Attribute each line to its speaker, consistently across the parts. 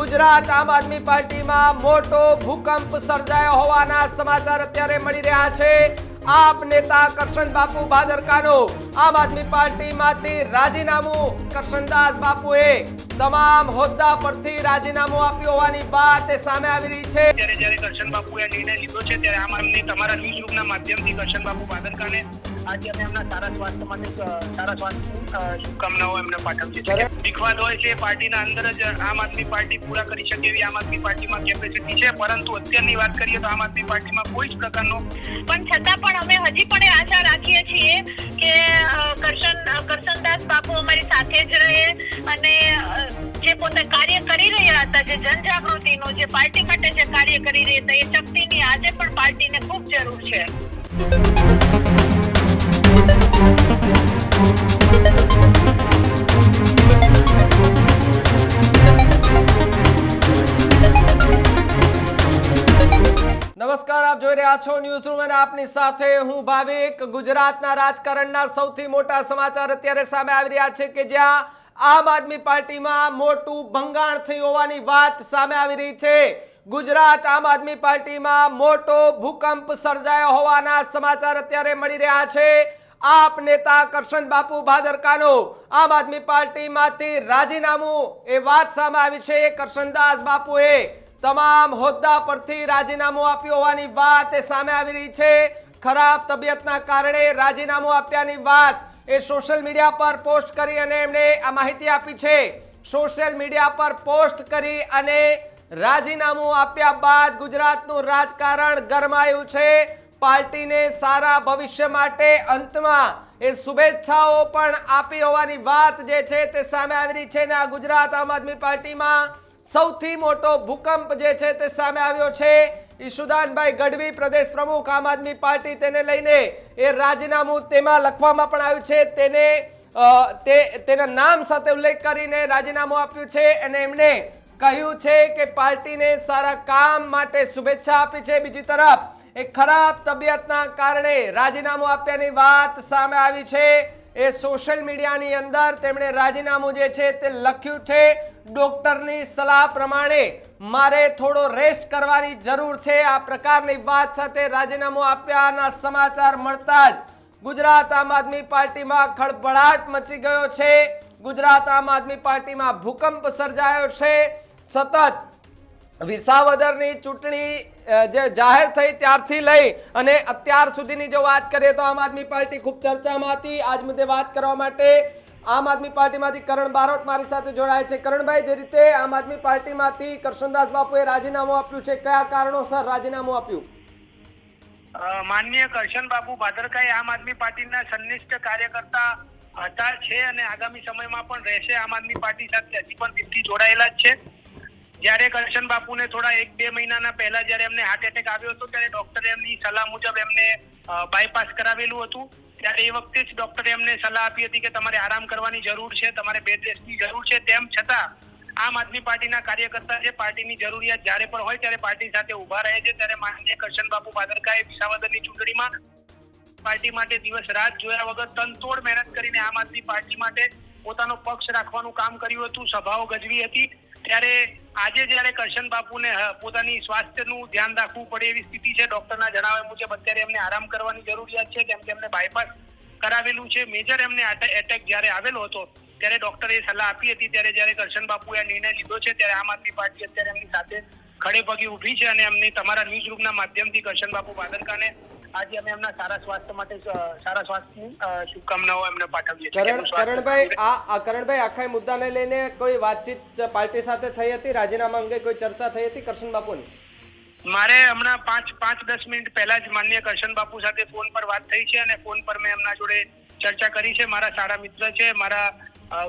Speaker 1: ગુજરાત આમ આદમી પાર્ટીમાં મોટો ભૂકંપ સર્જાયો હોવાના સમાચાર અત્યારે મળી રહ્યા છે। આપ નેતા કરશન બાપુ ભાદરકાનો આમ આદમી પાર્ટીમાંથી રાજીનામું કરશનદાસ બાપુએ તમામ હોદ્દા પરથી રાજીનામું આપ્યું હોવાની વાત સામે આવી રહી છે।
Speaker 2: જ્યારે કરશન બાપુએ નિર્ણય લીધો છે ત્યારે આમ આદમી તમારા ન્યૂઝ રૂમના માધ્યમથી કરશન બાપુ ભાદરકાને આજે અમે એમના સારા સ્વાસ્થ્ય માટે સારા સ્વાસ્થ્યની શુભકામનાઓ એમને પાઠવીએ છીએ। વિખવાદ હોય છે પાર્ટીના અંદર જ આમ આદમી પાર્ટી પૂરા કરી શકે એવી આમ આદમી પાર્ટીમાં કેપેસિટી છે, પરંતુ અત્યારની વાત કરીએ તો આમ આદમી પાર્ટીમાં કોઈ જ પ્રકારનો
Speaker 3: પણ છતાં પણ અમે હજી પણ આશા રાખીએ છીએ કે કરશનદાસ બાપુ અમારી સાથે જ રહે અને જે પોતે કાર્ય કરી રહ્યા હતા, જે જનજાગૃતિનો જે પાર્ટી માટે જે કાર્ય કરી રહ્યા હતા, એ શક્તિની આજે પણ પાર્ટીને ખૂબ જરૂર છે।
Speaker 1: નમસ્કાર, આપ જોઈ રહ્યા છો ન્યૂઝ રૂમ અને આપની સાથે હું ભાવિક। ગુજરાતના રાજકારણના સૌથી મોટા સમાચાર અત્યારે સામે આવી રહ્યા છે કે જ્યાં આમ આદમી પાર્ટીમાં મોટું ભંગાણ થયું હોવાની વાત સામે આવી રહી છે। ગુજરાત આમ આદમી પાર્ટીમાં મોટો ભૂકંપ સર્જાયો હોવાના સમાચાર અત્યારે મળી રહ્યા છે। આપ નેતા કરશન બાપુ ભાદરકાનો આમ આદમી પાર્ટીમાંથી રાજીનામું એ વાત સામે આવી છે। કરશનદાસ બાપુએ તમામ હોદ્દા પરથી રાજીનામું આપ્યું હોવાની વાત સામે આવી રહી છે। ખરાબ તબિયતના કારણે રાજીનામું આપ્યાની વાત એ સોશિયલ મીડિયા પર પોસ્ટ કરી અને એમણે આ માહિતી આપી છે। સોશિયલ મીડિયા પર પોસ્ટ કરી અને રાજીનામું આપ્યા બાદ ગુજરાતનું રાજકારણ ગરમાયું છે। પાર્ટીને સારા ભવિષ્ય માટે અંતમાં એ શુભેચ્છાઓ પણ આપી હોવાની વાત જે છે તે સામે આવી રહી છે। અને આ ગુજરાત આમ આદમી પાર્ટીમાં સૌથી મોટો ભૂકંપ જે છે તે સામે આવ્યો છે। ઈશુદાનભાઈ ગઢવી પ્રદેશ પ્રમુખ આમ આદમી પાર્ટી, તેને લઈને એ રાજીનામું તેમાં લખવામાં પણ આવ્યું છે। તેના નામ સાથે ઉલ્લેખ કરીને રાજીનામું આપ્યું છે અને એમણે કહ્યું છે કે પાર્ટીને સારા કામ માટે શુભેચ્છા આપી છે। બીજી તરફ એ ખરાબ તબિયતના કારણે રાજીનામું આપ્યાની વાત સામે આવી છે। એ સોશિયલ મીડિયાની અંદર તેમણે રાજીનામું જે છે તે લખ્યું છે। ડોક્ટરની સલાહ પ્રમાણે મારે થોડો રેસ્ટ કરવાની જરૂર છે, આ પ્રકારની વાત સાથે રાજીનામું આપ્યાના સમાચાર મળતા જ ગુજરાત આમ આદમી પાર્ટીમાં ખળભળાટ મચી ગયો છે। ગુજરાત આમ આદમી પાર્ટીમાં ભૂકંપ સર્જાયો છે। સતત વિસાવદરની ચૂંટણી જે જાહેર થઈ ત્યારથી લઈ અને અત્યાર સુધીની જો વાત કરીએ તો આમ આદમી પાર્ટી ખૂબ ચર્ચામાં હતી। આજ મુદ્દે વાત કરવા માટે આમ આદમી પાર્ટીમાંથી કરણ બારોટ મારી સાથે જોડાય છે। કરણભાઈ, જે રીતે આમ આદમી પાર્ટીમાંથી કરશનદાસ બાપુએ રાજીનામું આપ્યું છે, કયા કારણોસર રાજીનામું આપ્યું?
Speaker 2: માનનીય કરશન બાપુ ભાદરકાએ આમ આદમી પાર્ટીના સન્નિષ્ઠ કાર્યકર્તા હતા છે અને આગામી સમયમાં પણ રહેશે। આમ આદમી પાર્ટી સાથે હજી પણ દિલથી જોડાયેલા જ છે। જ્યારે કરશન બાપુને થોડા 1-2 મહિનાના પહેલા જ્યારે એમને હાર્ટ એટેક આવ્યો હતો ત્યારે ડોક્ટરે એમની સલાહ મુજબ એમને બાયપાસ કરાવેલું હતું। ત્યારે એ વખતે જ ડોક્ટરે એમને સલાહ આપી હતી કે તમારે આરામ કરવાની જરૂર છે, તમારે બેડ રેસ્ટની જરૂર છે। તેમ છતાં આમ આદમી પાર્ટીના કાર્યકર્તા જે પાર્ટીની જરૂરિયાત જ્યારે પણ હોય ત્યારે પાર્ટી સાથે ઉભા રહે છે। ત્યારે માનનીય કરશન બાપુ ભાદરકાએ વિસાવદરની ચૂંટણીમાં પાર્ટી માટે દિવસ રાત જોયા વગર તનતોડ મહેનત કરીને આમ આદમી પાર્ટી માટે પોતાનો પક્ષ રાખવાનું કામ કર્યું હતું, સભાઓ ગજવી હતી। ત્યારે આજે જ્યારે કરશન બાપુને પોતાની સ્વાસ્થ્યનું ધ્યાન રાખવું પડે એવી સ્થિતિ છે, ડોક્ટરના જણાવ્યા મુજબ અત્યારે એમને આરામ કરવાની જરૂરિયાત છે, કેમ કે એમને બાયપાસ કરાવેલું છે। મેજર એમને એટેક જ્યારે આવેલો હતો ત્યારે ડોક્ટરે સલાહ આપી હતી। ત્યારે જ્યારે કરશન બાપુએ આ નિર્ણય લીધો છે ત્યારે આમ આદમી પાર્ટી અત્યારે એમની સાથે ખડે પગે ઊભી છે અને એમની તમારા ન્યૂઝ રૂમના માધ્યમથી કરશન બાપુ ભાદરકાને આજે અમે એમના સારા સ્વાસ્થ્ય માટે સારા સ્વાસ્થ્યની શુભકામનાઓ એમને પાઠવીએ છીએ।
Speaker 1: કરણભાઈ, આખા મુદ્દાને લઈને કોઈ વાતચીત પાર્ટી સાથે થઈ હતી? રાજીનામા અંગે કોઈ ચર્ચા થઈ હતી કરશન બાપુની?
Speaker 2: મારે હમણાં 5-10 મિનિટ પહેલા જ માનનીય કરશન બાપુ સાથે ફોન પર વાત થઈ છે અને ફોન પર મેં એમના જોડે ચર્ચા કરી છે। મારા સારા મિત્ર છે, મારા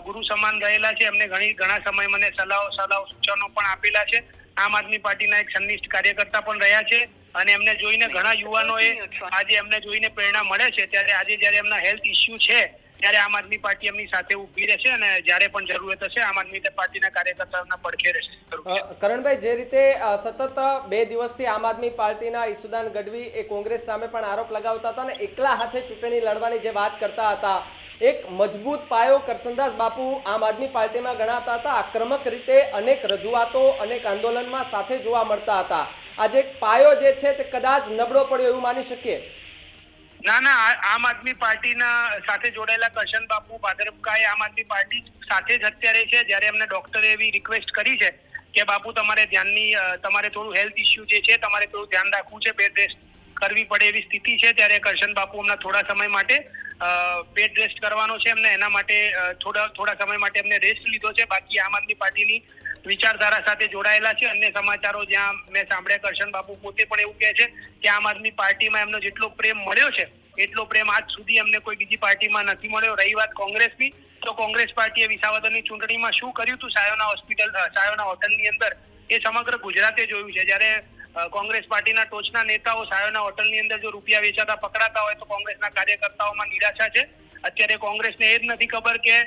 Speaker 2: ગુરુ સમાન રહેલા છે। એમને ઘણા સમય મને સલાહ સૂચનો પણ આપેલા છે। આમ આદમી પાર્ટીના એક સન્નિષ્ઠ કાર્યકર્તા પણ રહ્યા છે અને એમને જોઈને ઘણા યુવાનોએ આજે એમને જોઈને પ્રેરણા મળે છે। ત્યારે આજે જ્યારે એમના હેલ્થ ઇસ્યુ છે ત્યારે આમ આદમી પાર્ટી એમની સાથે ઊભી રહેશે અને જ્યારે પણ જરૂરત હશે આમ આદમી પાર્ટીના કાર્યકર્તાઓના પડખે રહેશે।
Speaker 1: કરણભાઈ, જે રીતે સતત 2 દિવસથી આમ આદમી પાર્ટીના ઈશુદાન ગઢવી એ કોંગ્રેસ સામે પણ આરોપ લગાવતા હતા અને એકલા હાથે ચૂંટણી લડવાની જે વાત કરતા હતા, એક મજબૂત પાયો કરશનદાસ બાપુ આમ આદમી પાર્ટીમાં ગણાતા હતા. આક્રમક રીતે અનેક રજૂઆતો અનેક આંદોલનમાં સાથે જોવા મળતા હતા. આજે એક પાયો જે છે તે કદાચ નબળો પડ્યો એવું માની શકીએ?
Speaker 2: ના, આમ આદમી પાર્ટીના સાથે જોડાયેલા કરશન બાપુ ભાદરકાએ આમ આદમી પાર્ટી સાથે જ અત્યારે છે. જ્યારે એમને ડોક્ટરે એવી રિક્વેસ્ટ કરી છે કે બાપુ તમારે થોડું હેલ્થ ઇસ્યુ જે છે તમારે થોડું ધ્યાન રાખવું છે, બેડ રેસ્ટ કરવી પડે એવી સ્થિતિ છે, ત્યારે કરશન બાપુ હમણાં થોડા સમય માટે બેડ રેસ્ટ કરવાનો છે એમને. એના માટે થોડા સમય માટે એમને રેસ્ટ લીધો છે. બાકી આમ આદમી પાર્ટીની વિચારધારા સાથે જોડાયેલા છે. અન્ય સમાચારો જ્યાં મેં સાંભળ્યા, કરશન બાપુ પોતે પણ એવું કહે છે કે આમ આદમી પાર્ટીમાં એમનો જેટલો પ્રેમ મળ્યો છે એટલો પ્રેમ આજ સુધી એમને કોઈ બીજી પાર્ટીમાં નથી મળ્યો. રહી વાત કોંગ્રેસની, તો કોંગ્રેસ પાર્ટીએ વિસાવદરની ચૂંટણીમાં શું કર્યું હતું સાયોના હોટલની અંદર, એ સમગ્ર ગુજરાતે જોયું છે. જ્યારે કોંગ્રેસ પાર્ટીના ટોચના નેતાઓ સાયોના હોટલની અંદર જો રૂપિયા વેચાતા પકડાતા હોય તો કોંગ્રેસના કાર્યકર્તાઓમાં નિરાશા છે. અત્યારે કોંગ્રેસને એ જ નથી ખબર કે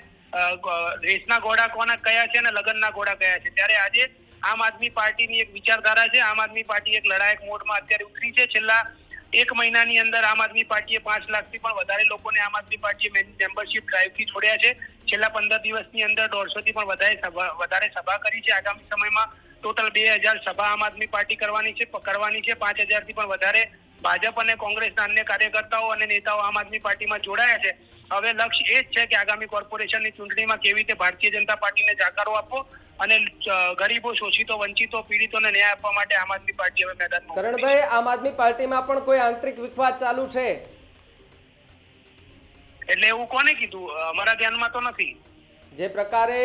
Speaker 2: રેસના ઘોડા કોના કયા છે અને લગ્નના ઘોડા કયા છે. ત્યારે આજે આમ આદમી પાર્ટીની એક વિચારધારા છે. આમ આદમી પાર્ટી એક લડાયક મોડમાં અત્યારે ઉતરી છે. છેલ્લા 1 મહિનાની અંદર આમ આદમી પાર્ટીએ 5 લાખથી પણ વધારે લોકોને આમ આદમી પાર્ટીએ મેમ્બરશિપ ડ્રાઈવથી જોડ્યા છે. છેલ્લા 15 દિવસની અંદર 150થી પણ વધારે સભા કરી છે. આગામી સમયમાં ટોટલ 2000 સભા આમ આદમી પાર્ટી કરવાની છે. 5000થી પણ વધારે ભાજપ અને કોંગ્રેસના અન્ય કાર્યકર્તાઓ અને નેતાઓ આમ આદમી પાર્ટીમાં જોડાયા છે. હવે લક્ષ્ય એ જ છે કે આગામી કોર્પોરેશનની ચૂંટણીમાં કેવી રીતે ભારતીય જનતા પાર્ટીને જાકારો આપવો અને ગરીબો, શોષિતો, વંચિતો, પીડિતોને ન્યાય આપવા માટે આમ આદમી પાર્ટી હવે મેદાનમાં.
Speaker 1: કરણભાઈ, આમ આદમી પાર્ટીમાં પણ કોઈ આંતરિક વિખવાદ ચાલુ છે?
Speaker 2: એટલે એવું કોને કીધું? અમારા ધ્યાનમાં તો નથી.
Speaker 1: જે પ્રકારે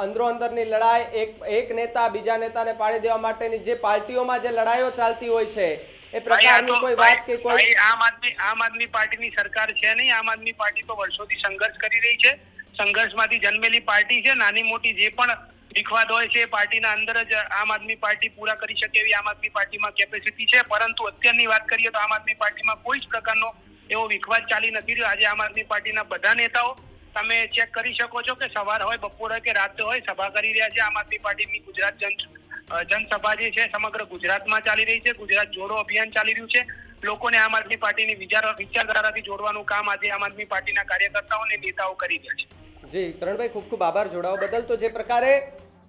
Speaker 1: અંદરો અંદરની લડાઈ, એક નેતા બીજા નેતાને પાડી દેવા માટેની જે પાર્ટીઓમાં જે લડાઈઓ ચાલતી હોય છે એ પ્રકારની કોઈ વાત કે કોઈ
Speaker 2: આમ આદમી પાર્ટીની સરકાર છે નહીં. આમ આદમી પાર્ટી તો વર્ષોથી સંઘર્ષ કરી રહી છે. સંઘર્ષમાંથી જન્મેલી પાર્ટી છે. નાની મોટી જે પણ વિખવાદ હોય છે એ પાર્ટીના અંદર જ આમ આદમી પાર્ટી પૂરા કરી શકે એવી આમ આદમી પાર્ટીમાં કેપેસિટી છે. પરંતુ અત્યારની વાત કરીએ તો આમ આદમી પાર્ટીમાં કોઈ જ પ્રકારનો એવો વિખવાદ ચાલી નથી રહ્યો. આજે આમ આદમી પાર્ટીના બધા નેતાઓ તમે ચેક કરી શકો છો કે સવાર હોય, બપોર હોય કે રાત હોય સભા કરી રહ્યા છે. આમ આદમી પાર્ટીની ગુજરાત જનસભા જે છે સમગ્ર ગુજરાતમાં ચાલી રહી છે. ગુજરાત જોડો અભિયાન ચાલી રહ્યું છે. લોકોને આમ આદમી પાર્ટીની વિચારધારાથી જોડવાનું કામ આજે આમ આદમી પાર્ટીના કાર્યકર્તાઓ અને નેતાઓ કરી રહ્યા છે.
Speaker 1: જી કરણભાઈ, ખૂબ ખૂબ આભાર જોડાવા બદલ. તો જે પ્રકારે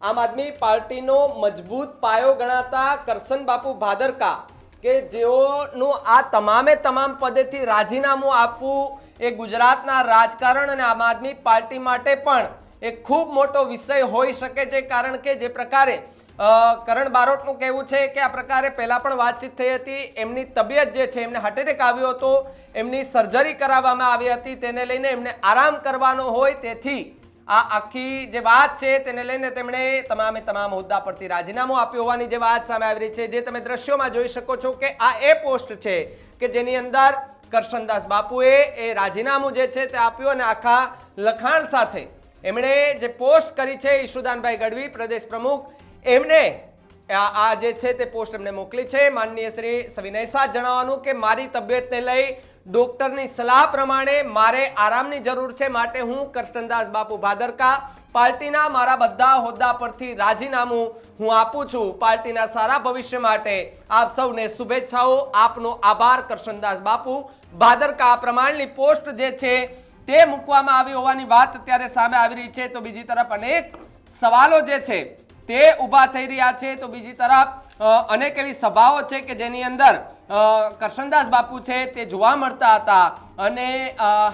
Speaker 1: આમ આદમી પાર્ટીનો મજબૂત પાયો ગણાતા કરશન બાપુ ભાદરકા કે જેઓનું આ તમામ પદેથી રાજીનામું આપવું એ ગુજરાતના રાજકારણ અને આમ આદમી પાર્ટી માટે પણ એક ખૂબ મોટો વિષય હોઈ શકે છે. કારણ કે જે પ્રકારે કરણ બારોટનું કહેવું છે કે આ પ્રકારે પહેલા પણ વાતચીત થઈ હતી. એમની તબિયત જે છે, એમને હાર્ટ એટેક આવ્યો હતો, એમની સર્જરી કરાવવામાં આવી હતી, તેને લઈને એમને આરામ કરવાનો હોય, તેથી આ આખી જે વાત છે તેને લઈને તેમણે તમામ હોદ્દા પરથી રાજીનામું આપ્યું હોવાની જે વાત સામે આવી રહી છે. જે તમે દ્રશ્યોમાં જોઈ શકો છો કે આ એ પોસ્ટ છે કે જેની અંદર કરશનદાસ બાપુએ એ રાજીનામું જે છે તે આપ્યું અને આખા લખાણ સાથે એમણે જે પોસ્ટ કરી છે, ઈશુદાનભાઈ ગઢવી પ્રદેશ પ્રમુખ, એમને આ જે છે તે પોસ્ટ એમને મોકલી છે. માનનીય શ્રી સવિનય શાહ જણાવવાનું કે મારી તબિયતને લઈ ડોક્ટરની સલાહ પ્રમાણે મારે આરામની જરૂર છે, માટે હું કરશનદાસ બાપુ ભાદરકા પાર્ટીના મારા બધા હોદ્દા પરથી રાજીનામું હું આપું છું. પાર્ટીના સારા ભવિષ્ય માટે આપ સૌને શુભેચ્છાઓ. આપનો આભાર. કરશનદાસ બાપુ ભાદરકા. આ પ્રમાણની પોસ્ટ જે છે તે મૂકવામાં આવી હોવાની વાત અત્યારે સામે આવી રહી છે. તો બીજી તરફ અનેક સવાલો જે છે તે ઊભા થઈ રહ્યા છે. તો બીજી તરફ અનેક એવી સભાઓ છે કે જેની અંદર કરશનદાસ બાપુ છે તે જોવા મળતા હતા અને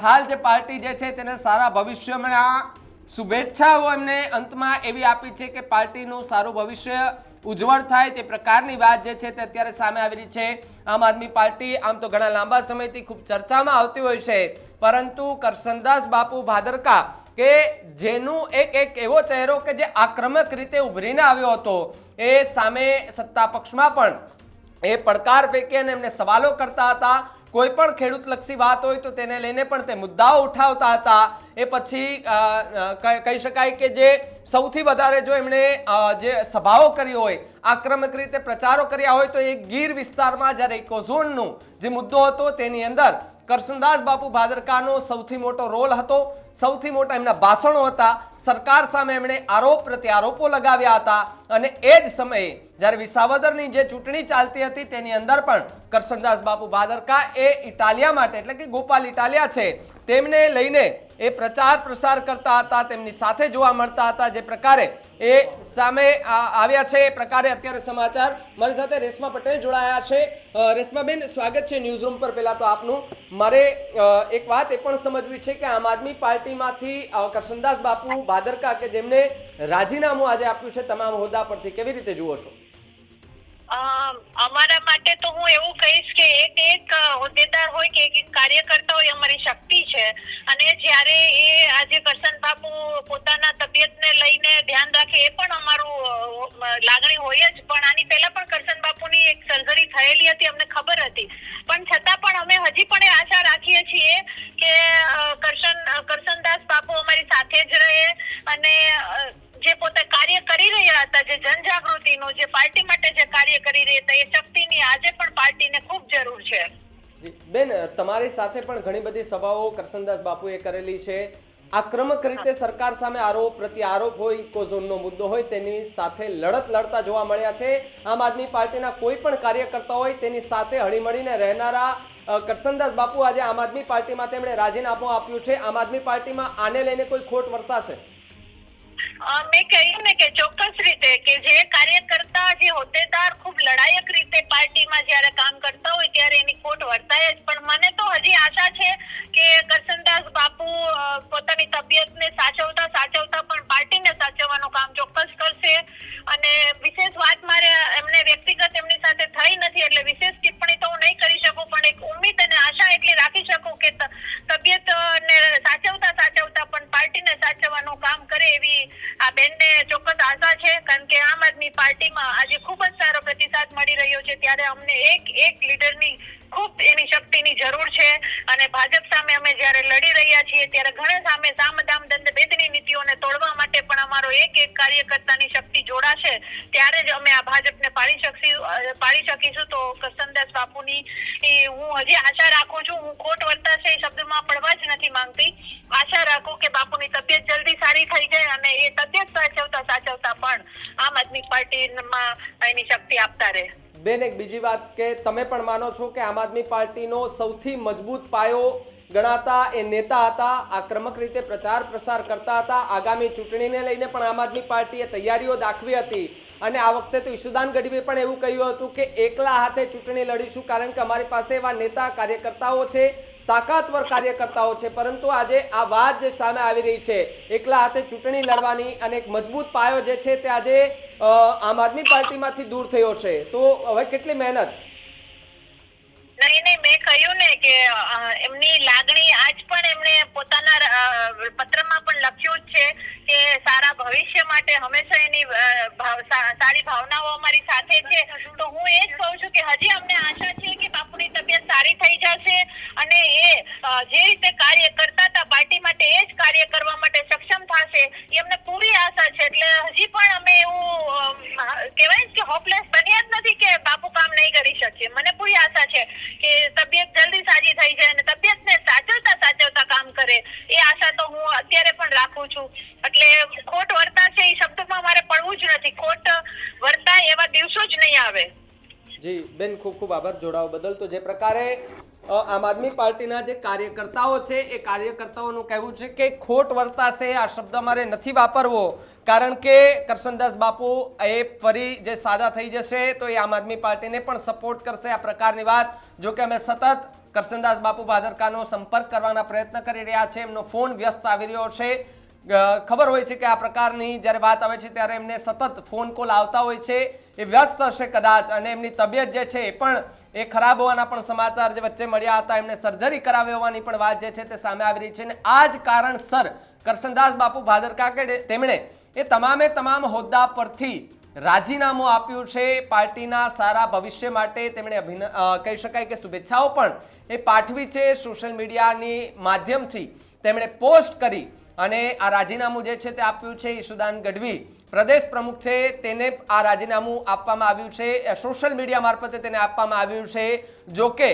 Speaker 1: હાલ જે પાર્ટી જે છે તેને સારા ભવિષ્યમાં શુભેચ્છાઓ એમને અંતમાં એવી આપી છે કે પાર્ટીનું સારું ભવિષ્ય ઉજ્જવળ થાય તે પ્રકારની વાત જે છે તે અત્યારે સામે આવી રહી છે. આમ આદમી પાર્ટી આમ તો ઘણા લાંબા સમયથી ખૂબ ચર્ચામાં આવતી હોય છે, પરંતુ કરશનદાસ બાપુ ભાદરકા કે જેનું એક એવો ચહેરો કે જે આક્રમક રીતે ઉભરીને આવ્યો હતો, એ સામે સત્તા પક્ષમાં પણ એ પડકાર ફેંકી અને એમને સવાલો કરતા હતા. કોઈ પણ ખેડૂતલક્ષી વાત હોય તો તેને લઈને પણ તે મુદ્દાઓ ઉઠાવતા હતા. એ પછી કહી શકાય કે જે સૌથી વધારે જો એમણે જે સભાઓ કરી હોય, આક્રમક રીતે પ્રચારો કર્યા હોય તો એ ગીર વિસ્તારમાં જ્યારે ઇકોઝોનનો જે મુદ્દો હતો તેની અંદર કરશનદાસ બાપુ ભાદરકાનો સૌથી મોટો રોલ હતો. સૌથી મોટા એમના ભાષણો હતા. સરકાર સામે એમણે આરોપ પ્રત્યારોપો લગાવ્યા હતા અને એ જ સમયે જ્યારે વિસાવદરની જે ચૂંટણી ચાલતી હતી તેની અંદર પણ કરશનદાસ બાપુ ભાદરકા એ ઇટાલિયા માટે એટલે કે ગોપાલ ઇટાલિયા છે તેમને લઈને એ પ્રચાર પ્રસાર કરતા હતા, તેમની સાથે જોવા મળતા હતા. જે પ્રકારે એ સામે આવ્યા છે એ પ્રકારે અત્યારે સમાચાર. મારી સાથે રેશમા પટેલ જોડાયા છે. રેશમાબેન, સ્વાગત છે ન્યૂઝ રૂમ પર. પહેલા તો આપનું મારે એક વાત એ પણ સમજવી છે કે આમ આદમી પાર્ટીમાંથી કરશનદાસ બાપુ ભાદરકા કે જેમને રાજીનામું આજે આપ્યું છે તમામ હોદ્દા પરથી, કેવી રીતે જુઓ છો?
Speaker 3: અમારા માટે તો હું એવું કહીશ કે એક હોદ્દેદાર હોય કે એક કાર્યકર્તા હોય અમારી શક્તિ છે. અને જ્યારે એ આજે કરશન બાપુ પોતાના તબિયતને લઈને ધ્યાન રાખે એ પણ અમારું લાગણી હોય જ. પણ આની પહેલા પણ કરશન બાપુની એક સર્જરી થયેલી હતી, અમને ખબર હતી. પણ છતાં પણ અમે હજી પણ એ આશા રાખીએ છીએ કે કરશનદાસ બાપુ અમારી સાથે જ રહે અને જે પોતે કાર્ય કરી રહ્યા હતા, જે જનજાગૃતિનું, જે પાર્ટી માટે જે કાર્ય કરી રહ્યા હતા, એ શક્તિની આજે પણ પાર્ટીને ખૂબ જરૂર છે.
Speaker 1: બેન, તમારી સાથે પણ ઘણી બધી સભાઓ કરશનદાસ બાપુએ કરેલી છે. આક્રમક રીતે સરકાર સામે આરોપ પ્રત્યારોપ હોય, ઇકોઝોનનો મુદ્દો હોય, તેની સાથે લડત લડતા જોવા મળ્યા છે. આમ આદમી પાર્ટીના કોઈ પણ કાર્યકર્તા હોય તેની સાથે હળીમળીને રહેનારા કરશનદાસ બાપુ આજે આમ આદમી પાર્ટીમાં તેમણે રાજીનામું આપ્યું છે. આમ આદમી પાર્ટીમાં આને લઈને કોઈ ખોટ વર્તાશે?
Speaker 3: મેં કહ્યું ને કે ચોક્કસ રીતે કે જે કાર્યકર્તા, જે હોદ્દેદાર ખૂબ લડાયક રીતે પાર્ટીમાં જ્યારે કામ કરતા હોય ત્યારે એની ખોટ વર્તાય જ. પણ મને તો હજી આશા છે કે કરશનદાસ બાપુ પોતાની તબિયતને સાચવતા પણ પાર્ટીને સાચવવાનું કામ ચોક્કસ કરશે. અને વિશેષ વાત મારે એમને વ્યક્તિગત એમની સાથે થઈ નથી એટલે વિશેષ ટિપ્પણી તો હું નહીં કરી શકું, પણ એક ઉમ્મીદ અને આશા એટલી રાખી શકું કે તબિયતને સાચવતા પણ પાર્ટીને સાચવવાનું કામ કરે એવી આ બેનને ચોક્કસ આશા છે. કારણ કે આમ આદમી પાર્ટીમાં આજે ખૂબ જ સારો પ્રતિસાદ મળી રહ્યો છે, ત્યારે અમને એક લીડરની ખૂબ એની શક્તિની જરૂર છે. અને ભાજપ સામે અમે જ્યારે લડી રહ્યા છીએ ત્યારે ઘણા સામે સામ દામ દંડ ભેદની નીતિઓને તોડવા માટે પણ અમારો એક કાર્યકર્તાની શક્તિ જોડાશે ત્યારે જ અમે આ ભાજપને પાડી શકીશું. તો કરશનદાસ બાપુની હું હજી આશા રાખું છું. હું ખોટ વર્તાશે એ શબ્દમાં પડવા જ નથી માંગતી. આશા રાખું કે બાપુની તબિયત જલ્દી સારી થઈ જાય અને એ તબિયત સાચવતા પણ આમ આદમી પાર્ટીમાં એની શક્તિ આપતા રહે.
Speaker 1: બેન, એક બીજી વાત કે તમે પણ માનો છો કે આમ આદમી પાર્ટીનો સૌથી મજબૂત પાયો ગણાતા એ નેતા હતા, આક્રમક રીતે પ્રચાર પ્રસાર કરતા હતા. આગામી ચૂંટણીને લઈને પણ આમ આદમી પાર્ટીએ તૈયારીઓ દાખવી હતી અને આ વખતે તો ઈશુદાન ગઢવીએ પણ એવું કહ્યું હતું કે એકલા હાથે ચૂંટણી લડીશું કારણ કે અમારી પાસે એવા નેતા કાર્યકર્તાઓ છે, તાકાતવર કાર્યકર્તાઓ છે. પરંતુ આજે આ વાત જે સામે આવી રહી છે એકલા હાથે ચૂંટણી લડવાની અને એક મજબૂત પાયો જે છે તે આજે આમ આદમી પાર્ટીમાંથી દૂર થયો છે. તો હવે કેટલી મહેનત?
Speaker 3: નહીં, મેં કહ્યું ને કે એમની લાગણી આજ પણ એમણે પોતાના પત્રમાં પણ લખ્યું જ છે કે સારા ભવિષ્ય માટે હંમેશા એની સારી ભાવનાઓ અમારી સાથે છે. તો હું એ જ કહું છું કે હજી અમને આશા છે કે બાપુની તબિયત સારી થઈ જશે અને એ જે રીતે કાર્ય કરતા હતા પાર્ટી માટે એ જ કાર્ય કરવા માટે સક્ષમ થશે એ અમને પૂરી આશા છે. એટલે હજી પણ અમે એવું કહેવાય કે હોપલેસ બન્યા જ નથી કે બાપુ કામ નહીં કરી શકીએ. મને પૂરી આશા છે કે તબિયત જલ્દી સાજી થઈ જાય અને તબિયતને સાચવતા કામ કરે એ આશા તો હું અત્યારે પણ રાખું છું. એટલે ખોટ વર્તાશે એ શબ્દમાં મારે પડવું જ નથી. ખોટ વર્તાય એવા દિવસો જ નહીં આવે.
Speaker 1: જી બેન, ખૂબ ખૂબ આભાર જોડાવા બદલ. તો જે પ્રકારે આમ આદમી પાર્ટીના જે કાર્યકર્તાઓ છે એ કાર્યકર્તાઓનું કહેવું છે કે ખોટ વર્તાશે આ શબ્દ મારે નથી વાપરવો કારણ કે કરશનદાસ બાપુ એ ફરી જે સાજા થઈ જશે તો એ આમ આદમી પાર્ટીને પણ સપોર્ટ કરશે. આ પ્રકારની વાત જો કે અમે સતત કરશનદાસ બાપુ ભાદરકાનો સંપર્ક કરવાના પ્રયત્ન કરી રહ્યા છે, એમનો ફોન વ્યસ્ત આવી રહ્યો છે. ખબર હોય છે કે આ પ્રકારની જ્યારે વાત આવે છે ત્યારે એમને સતત ફોન કોલ આવતા હોય છે, એ વ્યસ્ત હશે કદાચ અને એમની તબિયત જે છે એ પણ એ ખરાબ હોવાના પણ સમાચાર જે વચ્ચે મળ્યા હતા. એમને સર્જરી કરાવી હોવાની પણ વાત જે છે તે સામે આવી રહી છે અને આ જ કારણસર કરશનદાસ બાપુ ભાદરકા કે તેમણે એ તમામ હોદ્દા પરથી રાજીનામું આપ્યું છે. પાર્ટીના સારા ભવિષ્ય માટે તેમણે કહી શકાય કે શુભેચ્છાઓ પણ એ પાઠવી છે. સોશિયલ મીડિયાની માધ્યમથી તેમણે પોસ્ટ કરી અને આ રાજીનામું જે છે તે આપ્યું છે. ઈશુદાન ગઢવી પ્રદેશ પ્રમુખ છે, તેને આ રાજીનામું આપવામાં આવ્યું છે, સોશિયલ મીડિયા મારફતે તેને આપવામાં આવ્યું છે. જો કે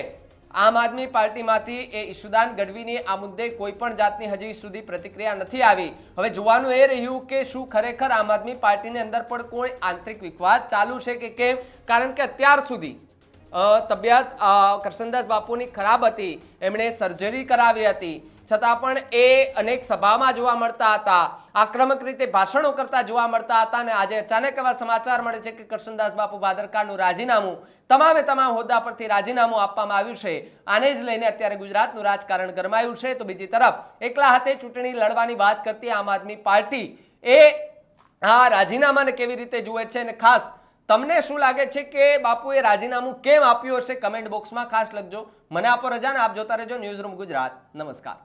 Speaker 1: આમ આદમી પાર્ટીમાંથી એ ઈશુદાન ગઢવીની આ મુદ્દે કોઈ પણ જાતની હજી સુધી પ્રતિક્રિયા નથી આવી. હવે જોવાનું એ રહ્યું કે શું ખરેખર આમ આદમી પાર્ટીની અંદર પણ કોઈ આંતરિક વિવાદ ચાલુ છે કે કેમ, કારણ કે અત્યાર સુધી તબિયત કરશનદાસ બાપુની ખરાબ હતી, એમણે સર્જરી કરાવી હતી, છતાં પણ એ અનેક સભામાં જોવા મળતા હતા, આક્રમક રીતે ભાષણો કરતા જોવા મળતા હતા અને આજે અચાનક એવા સમાચાર મળે છે કે કરશનદાસ બાપુ ભાદરકાનું રાજીનામું, તમામે તમામ હોદ્દા પરથી રાજીનામું આપવામાં આવ્યું છે. આને જ લઈને અત્યારે ગુજરાતનું રાજકારણ ગરમાયું છે. તો બીજી તરફ એકલા હાથે ચૂંટણી લડવાની વાત કરતી આમ આદમી પાર્ટી એ આ રાજીનામાને કેવી રીતે જુએ છે અને ખાસ તમને શું લાગે છે કે બાપુએ રાજીનામું કેમ આપ્યું હશે? કમેન્ટ બોક્સમાં ખાસ લખજો. મને આપો રજા ને આપ જોતા રહેજો ન્યૂઝરૂમ ગુજરાત. નમસ્કાર.